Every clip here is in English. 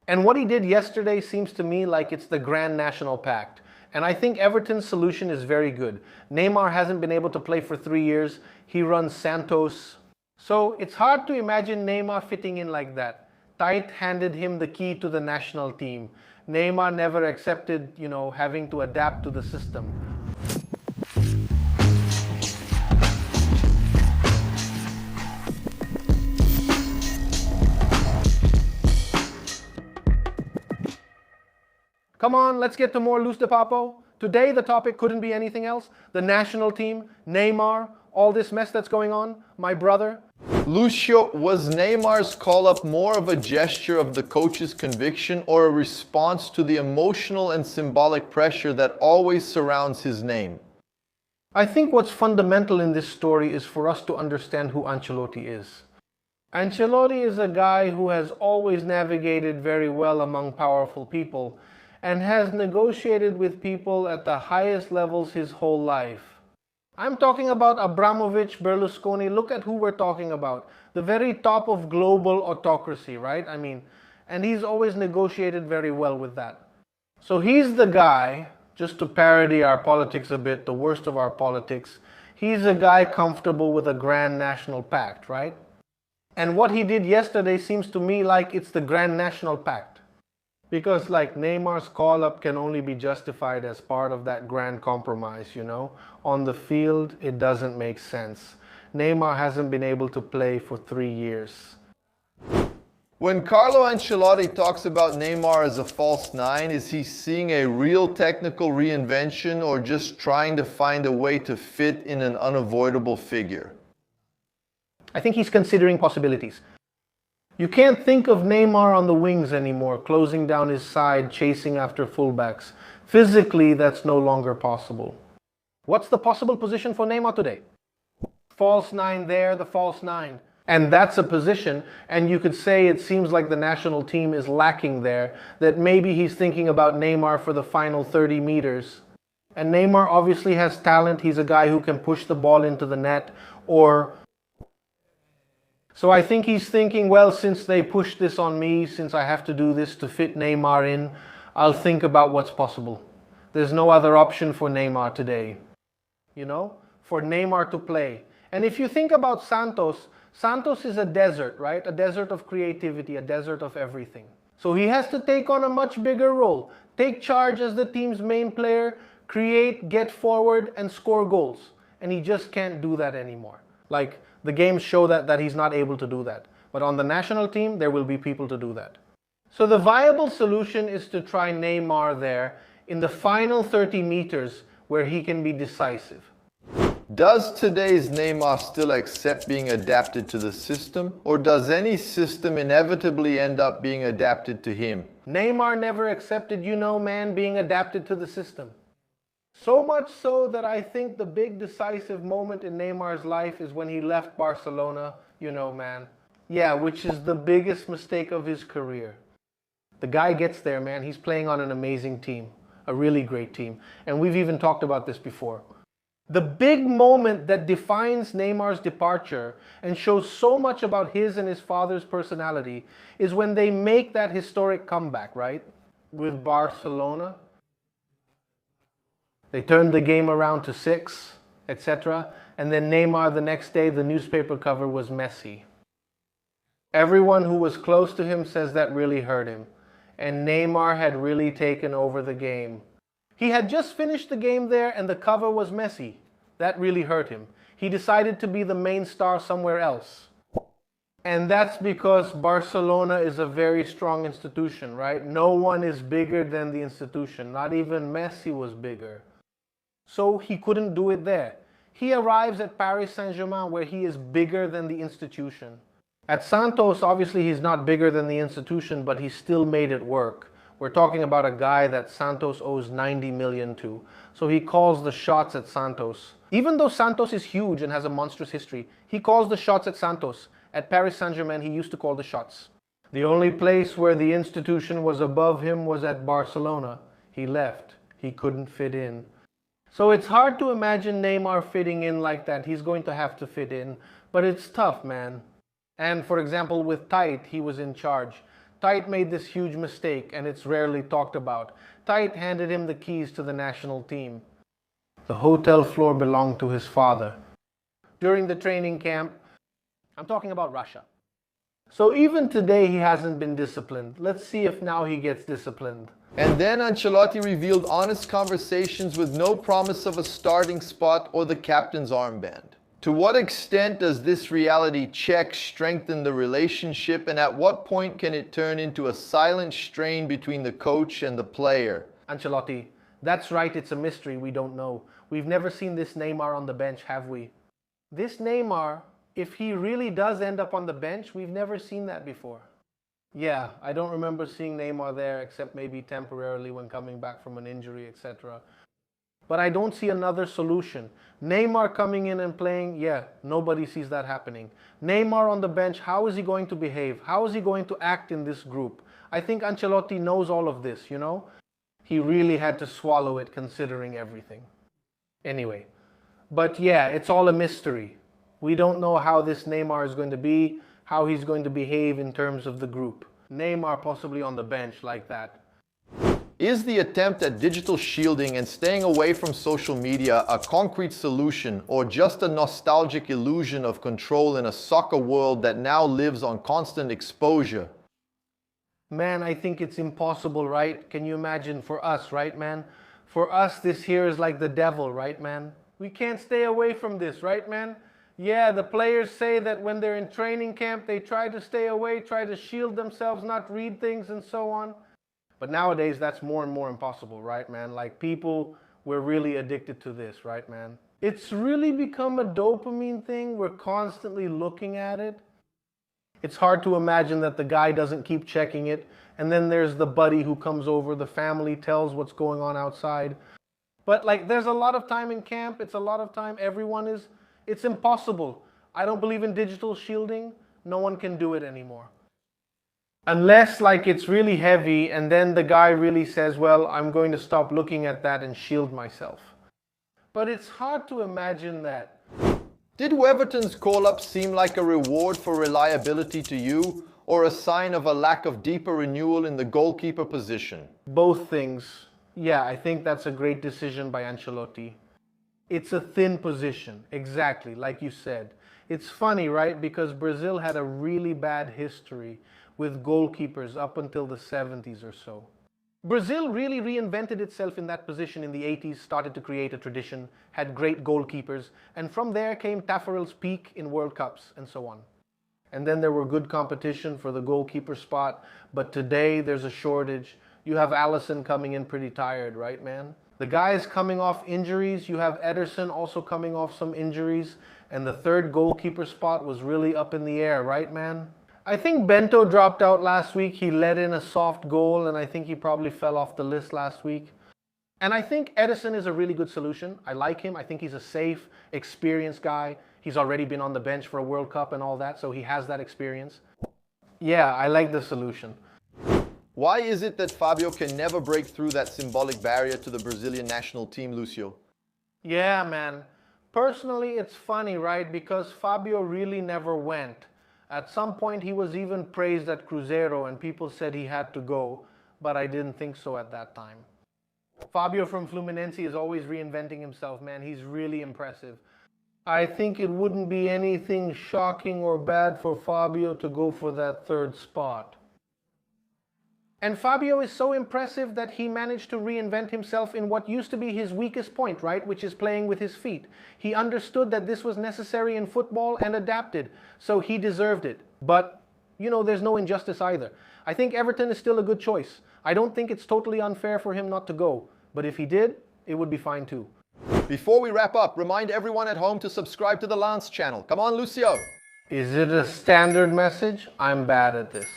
And what he did yesterday seems to me like it's the Grand National Pact. And I think Everton's solution is very good. Neymar hasn't been able to play for 3 years. He runs Santos. So it's hard to imagine Neymar fitting in like that. Tite handed him the key to the national team. Neymar never accepted, having to adapt to the system. Come on, let's get to more Lúcio de Papo. Today the topic couldn't be anything else. The national team, Neymar, all this mess that's going on, my brother. Lúcio, was Neymar's call-up more of a gesture of the coach's conviction or a response to the emotional and symbolic pressure that always surrounds his name? I think what's fundamental in this story is for us to understand who Ancelotti is. Ancelotti is a guy who has always navigated very well among powerful people and has negotiated with people at the highest levels his whole life. I'm talking about Abramovich, Berlusconi. Look at who we're talking about. The very top of global autocracy, right? And he's always negotiated very well with that. So he's the guy, just to parody our politics a bit, the worst of our politics, he's a guy comfortable with a Grand National Pact, right? And what he did yesterday seems to me like it's the Grand National Pact. Because Neymar's call-up can only be justified as part of that grand compromise, On the field, it doesn't make sense. Neymar hasn't been able to play for 3 years. When Carlo Ancelotti talks about Neymar as a false nine, is he seeing a real technical reinvention or just trying to find a way to fit in an unavoidable figure? I think he's considering possibilities. You can't think of Neymar on the wings anymore, closing down his side, chasing after fullbacks. Physically, that's no longer possible. What's the possible position for Neymar today? False nine there, the false nine. And that's a position, and you could say it seems like the national team is lacking there, that maybe he's thinking about Neymar for the final 30 meters. And Neymar obviously has talent. He's a guy who can push the ball into the net So I think he's thinking, well, since they pushed this on me, since I have to do this to fit Neymar in, I'll think about what's possible. There's no other option for Neymar today, for Neymar to play. And if you think about Santos, Santos is a desert, right? A desert of creativity, a desert of everything. So he has to take on a much bigger role, take charge as the team's main player, create, get forward, and score goals. And he just can't do that anymore. The games show that he's not able to do that. But on the national team, there will be people to do that. So the viable solution is to try Neymar there in the final 30 meters where he can be decisive. Does today's Neymar still accept being adapted to the system, or does any system inevitably end up being adapted to him? Neymar never accepted, being adapted to the system. So much so that I think the big decisive moment in Neymar's life is when he left Barcelona, which is the biggest mistake of his career. The guy gets there, man. He's playing on an amazing team, a really great team. And we've even talked about this before. The big moment that defines Neymar's departure and shows so much about his and his father's personality is when they make that historic comeback, right? With Barcelona. They turned the game around to 6, etc. And then Neymar, the next day, the newspaper cover was Messi. Everyone who was close to him says that really hurt him. And Neymar had really taken over the game. He had just finished the game there and the cover was Messi. That really hurt him. He decided to be the main star somewhere else. And that's because Barcelona is a very strong institution, right? No one is bigger than the institution. Not even Messi was bigger. So he couldn't do it there. He arrives at Paris Saint-Germain where he is bigger than the institution. At Santos, obviously he's not bigger than the institution, but he still made it work. We're talking about a guy that Santos owes 90 million to. So he calls the shots at Santos. Even though Santos is huge and has a monstrous history, he calls the shots at Santos. At Paris Saint-Germain, he used to call the shots. The only place where the institution was above him was at Barcelona. He left. He couldn't fit in. So it's hard to imagine Neymar fitting in like that. He's going to have to fit in, but it's tough, man. And for example, with Tite, he was in charge. Tite made this huge mistake, and it's rarely talked about. Tite handed him the keys to the national team. The hotel floor belonged to his father. During the training camp, I'm talking about Russia. So even today he hasn't been disciplined. Let's see if now he gets disciplined. And then Ancelotti revealed honest conversations with no promise of a starting spot or the captain's armband. To what extent does this reality check strengthen the relationship, and at what point can it turn into a silent strain between the coach and the player? Ancelotti, that's right, it's a mystery, we don't know. We've never seen this Neymar on the bench, have we? This Neymar, if he really does end up on the bench, we've never seen that before. Yeah, I don't remember seeing Neymar there except maybe temporarily when coming back from an injury, etc. But I don't see another solution. Neymar coming in and playing, yeah, nobody sees that happening. Neymar on the bench, how is he going to behave? How is he going to act in this group? I think Ancelotti knows all of this, you know? He really had to swallow it considering everything. Anyway, but yeah, it's all a mystery. We don't know how this Neymar is going to be, how he's going to behave in terms of the group. Neymar possibly on the bench like that. Is the attempt at digital shielding and staying away from social media a concrete solution, or just a nostalgic illusion of control in a soccer world that now lives on constant exposure? Man, I think it's impossible, right? Can you imagine for us, right, man? For us, this here is like the devil, right, man? We can't stay away from this, right, man? Yeah, the players say that when they're in training camp, they try to stay away, try to shield themselves, not read things and so on. But nowadays, that's more and more impossible, right, man? Like people, we're really addicted to this, right, man? It's really become a dopamine thing. We're constantly looking at it. It's hard to imagine that the guy doesn't keep checking it. And then there's the buddy who comes over, the family tells what's going on outside. But like, there's a lot of time in camp. It's a lot of time. It's impossible. I don't believe in digital shielding. No one can do it anymore. Unless like it's really heavy and then the guy really says, well, I'm going to stop looking at that and shield myself. But it's hard to imagine that. Did Weverton's call-up seem like a reward for reliability to you, or a sign of a lack of deeper renewal in the goalkeeper position? Both things. Yeah, I think that's a great decision by Ancelotti. It's a thin position, exactly, like you said. It's funny, right? Because Brazil had a really bad history with goalkeepers up until the 70s or so. Brazil really reinvented itself in that position in the 80s, started to create a tradition, had great goalkeepers, and from there came Taffarel's peak in World Cups and so on. And then there were good competition for the goalkeeper spot, but today there's a shortage. You have Alisson coming in pretty tired, right, man? The guys coming off injuries, you have Ederson also coming off some injuries, and the third goalkeeper spot was really up in the air, right, man? I think Bento dropped out last week. He let in a soft goal, and I think he probably fell off the list last week. And I think Ederson is a really good solution. I like him. I think he's a safe, experienced guy. He's already been on the bench for a World Cup and all that, so he has that experience. Yeah, I like the solution. Why is it that Fábio can never break through that symbolic barrier to the Brazilian national team, Lúcio? Yeah, man. Personally, it's funny, right? Because Fábio really never went. At some point, he was even praised at Cruzeiro, and people said he had to go, but I didn't think so at that time. Fábio from Fluminense is always reinventing himself, man. He's really impressive. I think it wouldn't be anything shocking or bad for Fábio to go for that third spot. And Fábio is so impressive that he managed to reinvent himself in what used to be his weakest point, right? Which is playing with his feet. He understood that this was necessary in football and adapted, so he deserved it. But, you know, there's no injustice either. I think Everton is still a good choice. I don't think it's totally unfair for him not to go. But if he did, it would be fine too. Before we wrap up, remind everyone at home to subscribe to the Lance channel. Come on, Lúcio. Is it a standard message? I'm bad at this.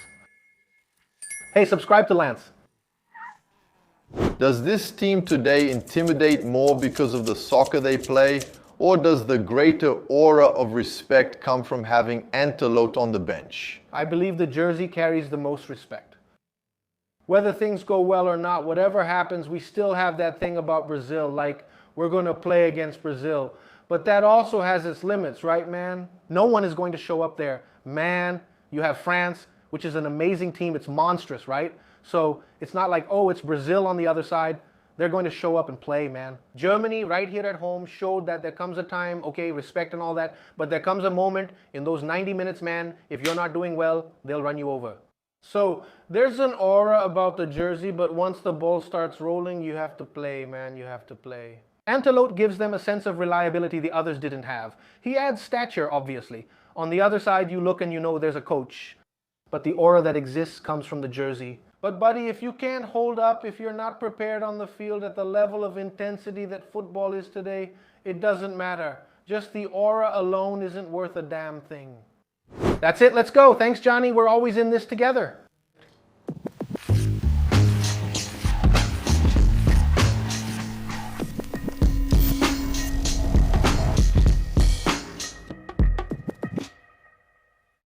Hey, subscribe to Lance. Does this team today intimidate more because of the soccer they play, or does the greater aura of respect come from having Ancelotti on the bench? I believe the jersey carries the most respect. Whether things go well or not, whatever happens, we still have that thing about Brazil, like we're going to play against Brazil. But that also has its limits, right, man? No one is going to show up there. Man, you have France, which is an amazing team. It's monstrous, right? So it's not like, oh, it's Brazil on the other side. They're going to show up and play, man. Germany, right here at home, showed that there comes a time, okay, respect and all that, but there comes a moment in those 90 minutes, man, if you're not doing well, they'll run you over. So there's an aura about the jersey, but once the ball starts rolling, you have to play, man, you have to play. Ancelotti gives them a sense of reliability the others didn't have. He adds stature, obviously. On the other side, you look and you know there's a coach. But the aura that exists comes from the jersey. But buddy, if you can't hold up, if you're not prepared on the field at the level of intensity that football is today, it doesn't matter. Just the aura alone isn't worth a damn thing. That's it, let's go. Thanks, Johnny. We're always in this together.